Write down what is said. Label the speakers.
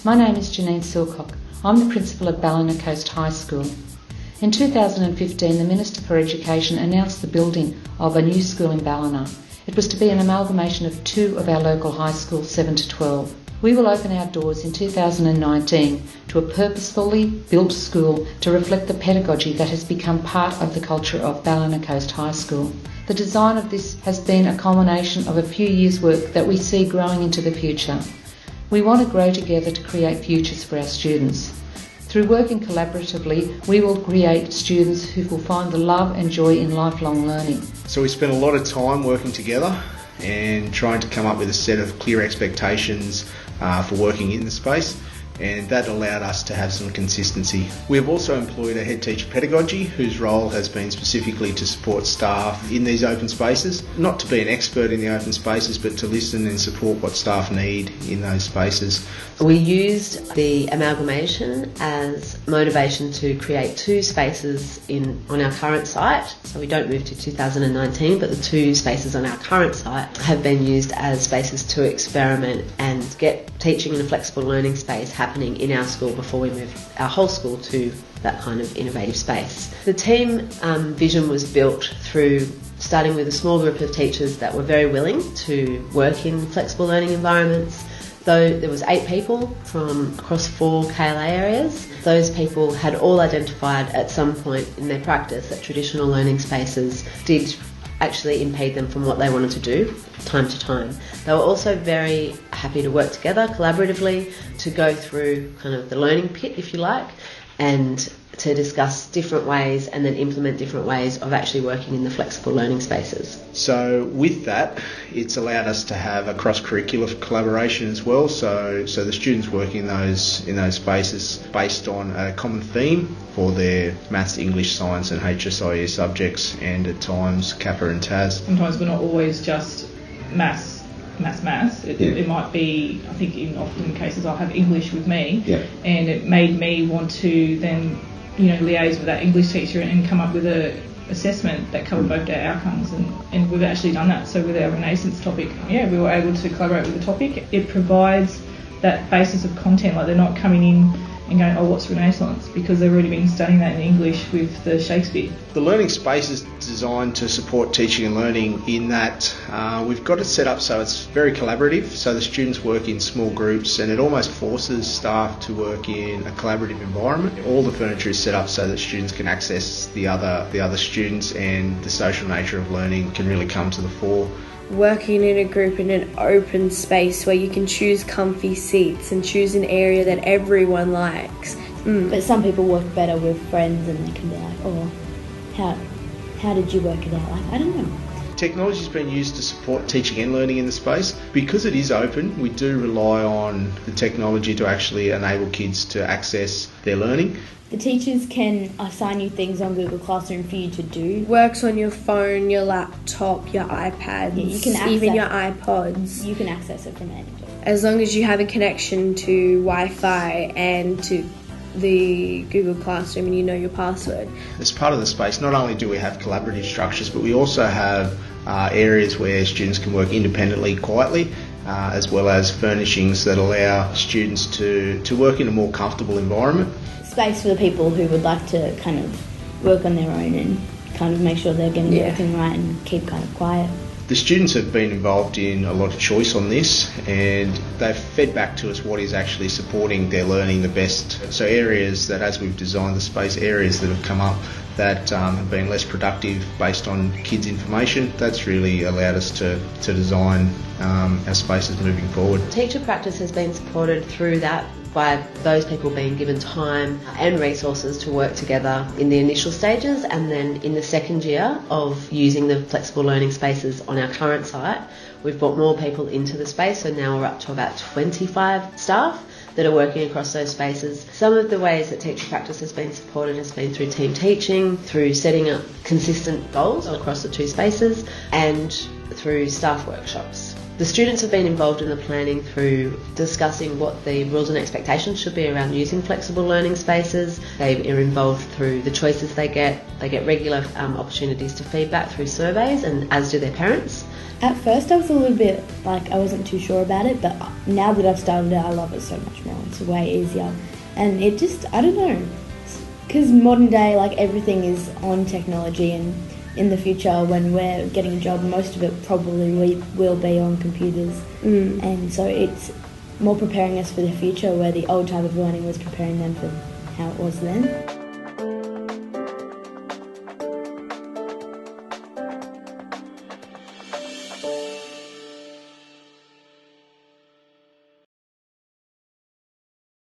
Speaker 1: My name is Janine Silcock. I'm the principal at Ballina Coast High School. In 2015, the Minister for Education announced the building of a new school in Ballina. It was to be an amalgamation of two of our local high schools, 7 to 12. We will open our doors in 2019 to a purposefully built school to reflect the pedagogy that has become part of the culture of Ballina Coast High School. The design of this has been a culmination of a few years' work that we see growing into the future. We want to grow together to create futures for our students. Through working collaboratively, we will create students who will find the love and joy in lifelong learning.
Speaker 2: So we spent a lot of time working together and trying to come up with a set of clear expectations for working in the space, and that allowed us to have some consistency. We have also employed a head teacher pedagogy whose role has been specifically to support staff in these open spaces, not to be an expert in the open spaces but to listen and support what staff need in those spaces.
Speaker 3: We used the amalgamation as motivation to create two spaces on our current site. So we don't move to 2019, but the two spaces on our current site have been used as spaces to experiment and get teaching in a flexible learning space happening in our school before we move our whole school to that kind of innovative space. The team vision was built through starting with a small group of teachers that were very willing to work in flexible learning environments. Though there was 8 people from across 4 KLA areas, those people had all identified at some point in their practice that traditional learning spaces did actually impede them from what they wanted to do time to time. They were also very happy to work together collaboratively to go through kind of the learning pit, if you like, and to discuss different ways and then implement different ways of actually working in the flexible learning spaces.
Speaker 2: So with that, it's allowed us to have a cross-curricular collaboration as well. So the students working in those spaces based on a common theme for their maths, English, science and HSIE subjects, and at times Kappa and TAS.
Speaker 4: Sometimes we're not always just maths. It might be, I think in often cases I'll have English with me, and it made me want to then liaise with that English teacher and come up with a assessment that covered both our outcomes, and we've actually done that. So with our Renaissance topic, we were able to collaborate with the topic. It provides that basis of content, like they're not coming in and going, oh, what's Renaissance? Because they've already been studying that in English with the Shakespeare.
Speaker 2: The learning space is designed to support teaching and learning in that we've got it set up so it's very collaborative, so the students work in small groups and it almost forces staff to work in a collaborative environment. All the furniture is set up so that students can access the other students, and the social nature of learning can really come to the fore.
Speaker 5: Working in a group in an open space where you can choose comfy seats and choose an area that everyone likes.
Speaker 6: But some people work better with friends and they can be like, oh, how did you work it out? Like, I don't know.
Speaker 2: Technology has been used to support teaching and learning in the space. Because it is open, we do rely on the technology to actually enable kids to access their learning.
Speaker 6: The teachers can assign you things on Google Classroom for you to do.
Speaker 5: Works on your phone, your laptop, your iPads,
Speaker 6: you can
Speaker 5: even your iPods.
Speaker 6: You can access it from anywhere.
Speaker 5: As long as you have a connection to Wi-Fi and to the Google Classroom and you know your password.
Speaker 2: As part of the space, not only do we have collaborative structures, but we also have areas where students can work independently, quietly, as well as furnishings that allow students to work in a more comfortable environment.
Speaker 6: Space for the people who would like to kind of work on their own and kind of make sure they're getting everything right and keep kind of quiet.
Speaker 2: The students have been involved in a lot of choice on this, and they've fed back to us what is actually supporting their learning the best. So areas that, as we've designed the space, areas that have come up that have been less productive based on kids' information, that's really allowed us to design our spaces moving forward.
Speaker 3: Teacher practice has been supported through that by those people being given time and resources to work together in the initial stages, and then in the second year of using the flexible learning spaces on our current site, we've brought more people into the space, so now we're up to about 25 staff that are working across those spaces. Some of the ways that teacher practice has been supported has been through team teaching, through setting up consistent goals across the two spaces, and through staff workshops. The students have been involved in the planning through discussing what the rules and expectations should be around using flexible learning spaces. They are involved through the choices they get. They get regular opportunities to feedback through surveys, and as do their parents.
Speaker 6: At first I was a little bit like I wasn't too sure about it, but now that I've started it, I love it so much more. It's way easier. And it just, I don't know, because modern day, like everything is on technology, and in the future when we're getting a job, most of it probably will be on computers. And so it's more preparing us for the future, where the old type of learning was preparing them for how it was then.